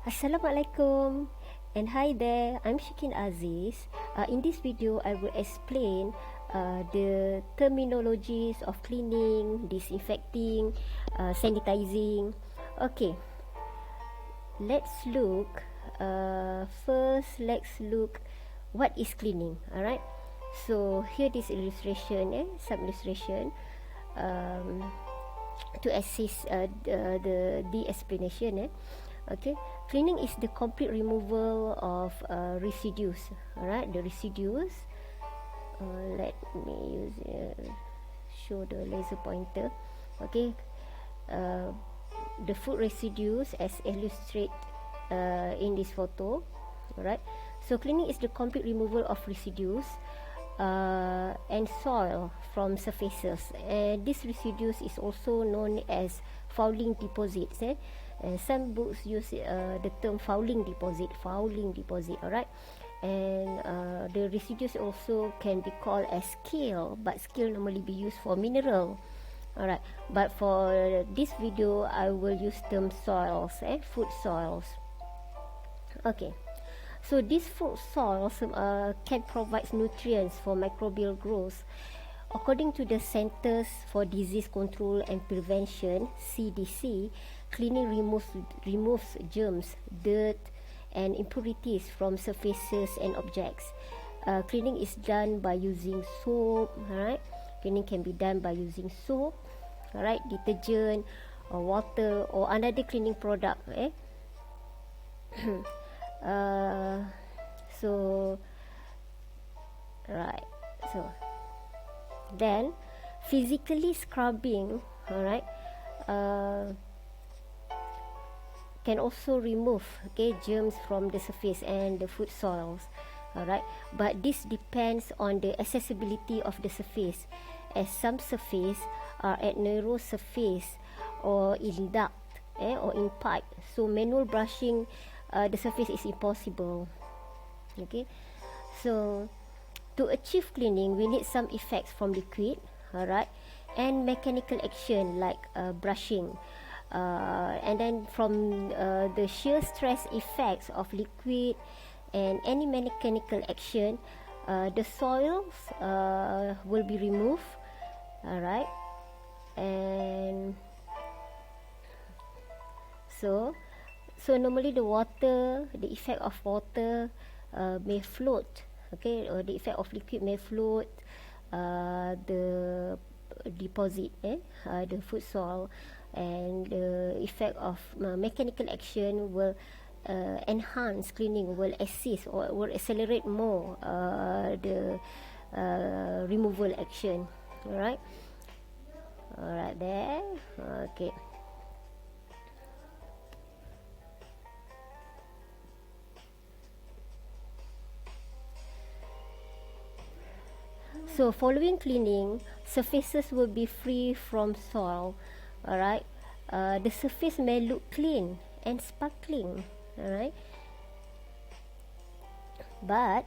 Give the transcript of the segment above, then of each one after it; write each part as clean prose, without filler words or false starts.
Assalamualaikum and hi there, I'm Shikin Aziz. In this video, I will explain the terminologies of cleaning, disinfecting, sanitizing. Okay, let's look. First, let's look what is cleaning. Alright, so here this illustration, some illustration to assist the explanation. Okay, cleaning is the complete removal of residues. Alright, the residues. Let me use show the laser pointer. Okay, the food residues as illustrated in this photo. Alright, so cleaning is the complete removal of residues and soil from surfaces, and this residues is also known as fouling deposits. And some books use the term fouling deposit. Alright, and the residues also can be called as scale, but scale normally be used for mineral. Alright, but for this video I will use term soils, food soils. Okay, so these food soils can provide nutrients for microbial growth. According to the Centers for Disease Control and Prevention, CDC, cleaning removes germs, dirt, and impurities from surfaces and objects. Cleaning is done by using soap. Alright, cleaning can be done by using soap, alright, detergent, or water, or another cleaning product. So, right. So, then physically scrubbing, alright, can also remove germs from the surface and the food soils. Alright, but this depends on the accessibility of the surface, as some surface are at narrow surface or in duct or in pipe, so manual brushing the surface is impossible. Okay, so to achieve cleaning we need some effects from liquid, alright, and mechanical action like brushing. And then from the shear stress effects of liquid and any mechanical action, the soils will be removed. Alright, and so normally the effect of water may float, okay, or the effect of liquid may float the deposit, the food soil, and the effect of mechanical action will enhance cleaning, will assist or will accelerate more the removal action. Alright, there. Okay, so following cleaning, surfaces will be free from soil. Alright, the surface may look clean and sparkling. Alright, but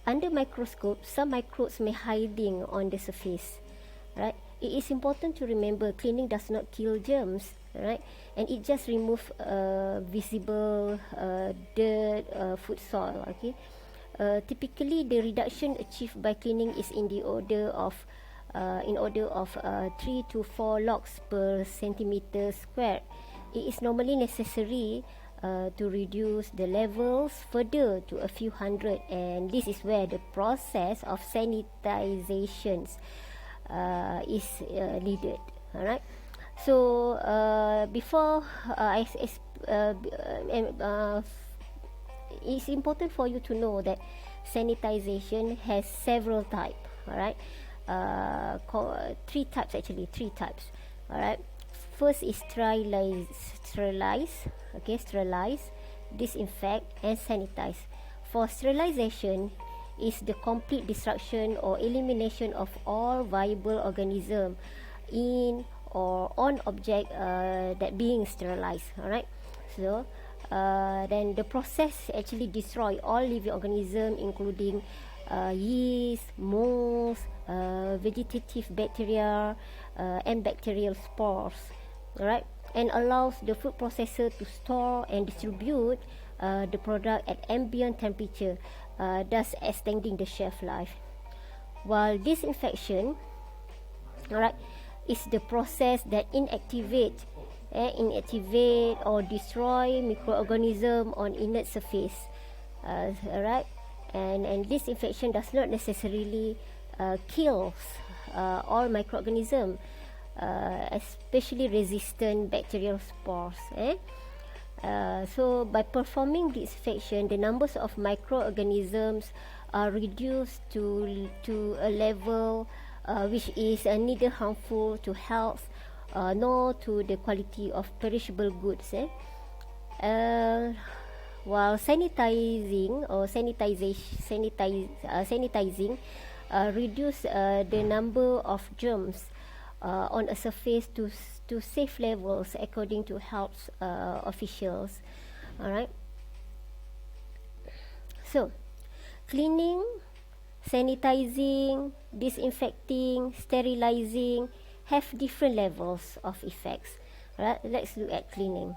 under microscope, some microbes may hiding on the surface. Right, it is important to remember cleaning does not kill germs. Right, and it just remove visible dirt, food soil. Okay, typically the reduction achieved by cleaning is in the order of 3 to 4 logs per centimeter square. It is normally necessary to reduce the levels further to a few hundred, and this is where the process of sanitization is needed. Alright, so before it's important for you to know that sanitization has several types. Alright, three types. Alright, first is sterilize, disinfect, and sanitize. For sterilization is the complete destruction or elimination of all viable organism in or on object that being sterilized. Alright, so then the process actually destroy all living organism, including yeast, molds, vegetative bacteria, and bacterial spores. Alright, and allows the food processor to store and distribute the product at ambient temperature, thus extending the shelf life. While disinfection, alright, is the process that inactivate or destroy microorganism on inert surface. Alright, and disinfection does not necessarily kills all microorganism, especially resistant bacterial spores. So by performing disinfection, the numbers of microorganisms are reduced to a level which is neither harmful to health nor to the quality of perishable goods. While sanitizing reduce the number of germs on a surface to safe levels according to health officials. Alright. So, cleaning, sanitizing, disinfecting, sterilizing have different levels of effects. Right? Let's look at cleaning.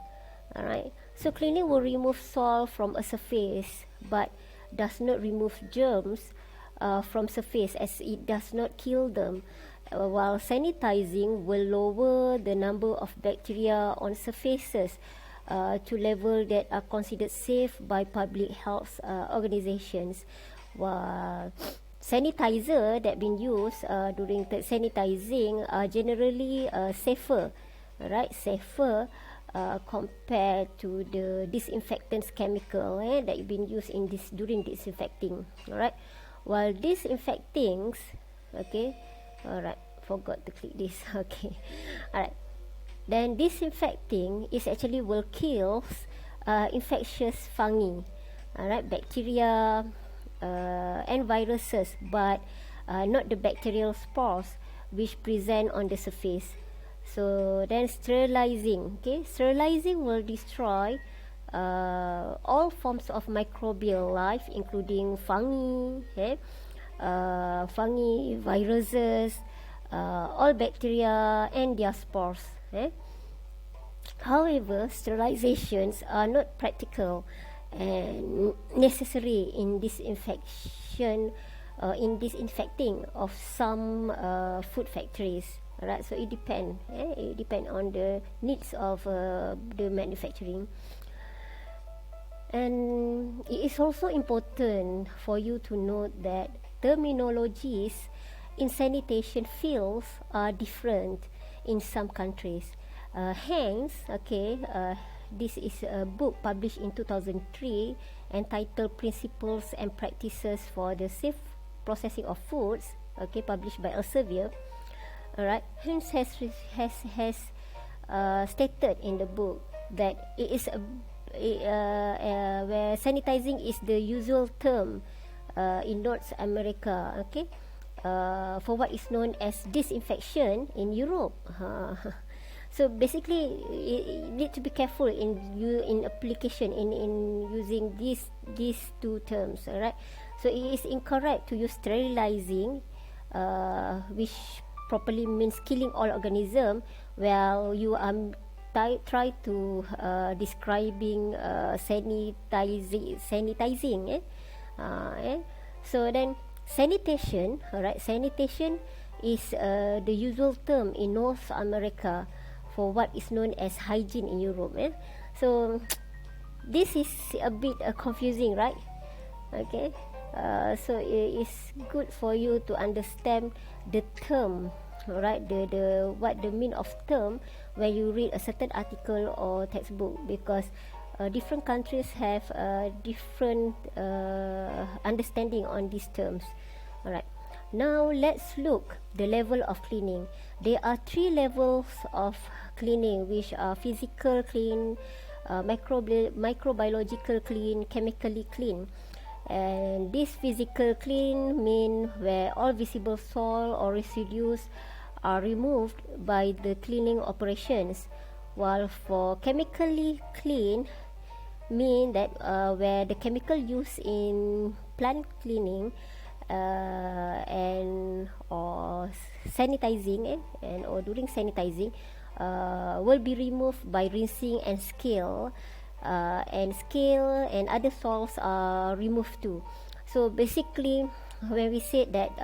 Alright. So cleaning will remove soil from a surface, but does not remove germs from surface, as it does not kill them. While sanitizing will lower the number of bacteria on surfaces to level that are considered safe by public health organizations. While sanitizer that been used during the sanitizing are generally safer, right? Safer compared to the disinfectants chemical that been used in this during disinfecting. Alright. While disinfectings, okay. Alright, forgot to click this. Okay. Alright. Then disinfecting is actually will kill infectious fungi, alright, bacteria and viruses, but not the bacterial spores which present on the surface. So then sterilizing, okay, sterilizing will destroy all forms of microbial life, including fungi, viruses, all bacteria and their spores. However, sterilizations are not practical and necessary in disinfection, in disinfecting of some food factories. Right, so it depends. It depends on the needs of the manufacturing. And it is also important for you to note that terminologies in sanitation fields are different in some countries. Hence, okay, this is a book published in 2003 entitled Principles and Practices for the Safe Processing of Foods, okay, published by Elsevier. Alright, hence has stated in the book that it is where sanitizing is the usual term in North America, okay, for what is known as disinfection in Europe. So basically, you need to be careful in application in using these two terms. Alright, so it is incorrect to use sterilizing, which properly means killing all organism, while you are try to describing sanitizing. So then sanitation, alright, sanitation is the usual term in North America for what is known as hygiene in Europe. So this is a bit confusing, right? Okay. So it is good for you to understand the term, right? The what the mean of term when you read a certain article or textbook, because different countries have different understanding on these terms. Alright. Now let's look the level of cleaning. There are 3 levels of cleaning, which are physical clean, microbiological clean, chemically clean. And this physical clean mean where all visible soil or residues are removed by the cleaning operations, while for chemically clean mean that where the chemical used in plant cleaning and or sanitizing and or during sanitizing will be removed by rinsing and scale, and other soils are removed too. So basically, when we said that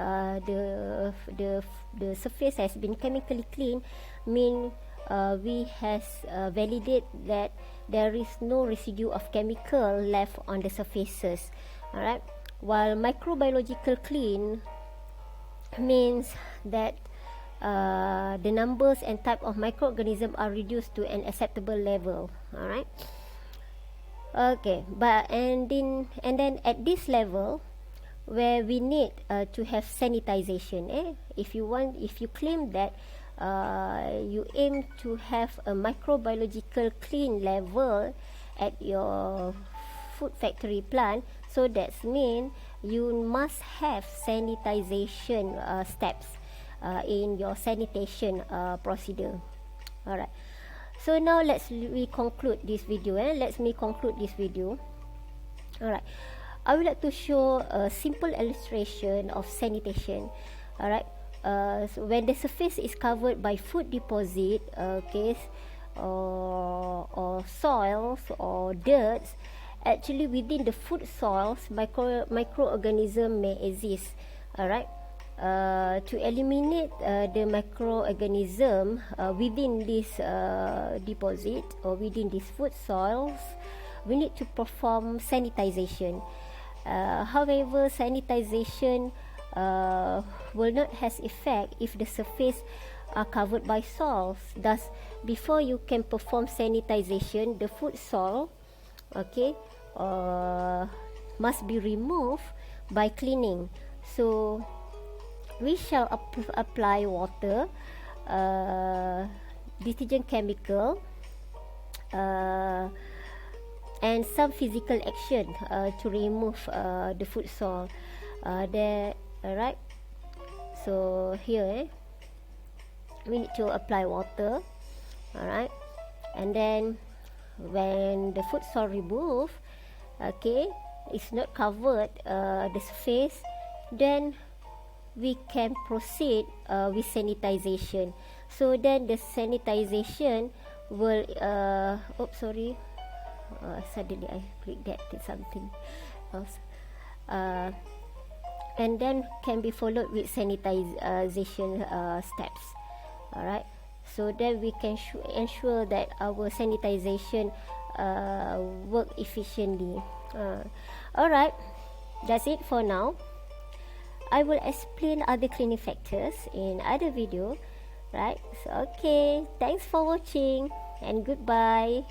the surface has been chemically clean, mean we has validate that there is no residue of chemical left on the surfaces. Alright, while microbiological clean means that the numbers and type of microorganisms are reduced to an acceptable level. Alright, okay, but and then at this level where we need to have sanitization, if you claim that you aim to have a microbiological clean level at your food factory plant, so that means you must have sanitization steps in your sanitation procedure. Alright, so now let's conclude this video. Let me conclude this video. Alright, I would like to show a simple illustration of sanitation. Alright, so when the surface is covered by food deposit, or soils or dirt, actually within the food soils microorganism may exist. Alright, to eliminate the microorganism within this deposit or within these food soils, we need to perform sanitization. However, sanitization will not have effect if the surface are covered by soils. Thus, before you can perform sanitization, the food soil must be removed by cleaning. So we shall apply water, detergent chemical, and some physical action to remove the food soil there. Alright, so here we need to apply water. Alright, and then when the food soil removed, it's not covered the surface, then we can proceed with sanitization. So then the sanitization will suddenly I clicked that something else, and then can be followed with sanitization steps. Alright, so then we can ensure that our sanitization work efficiently. Alright, that's it for now. I will explain other cleaning factors in other video. Right, so okay, thanks for watching and goodbye.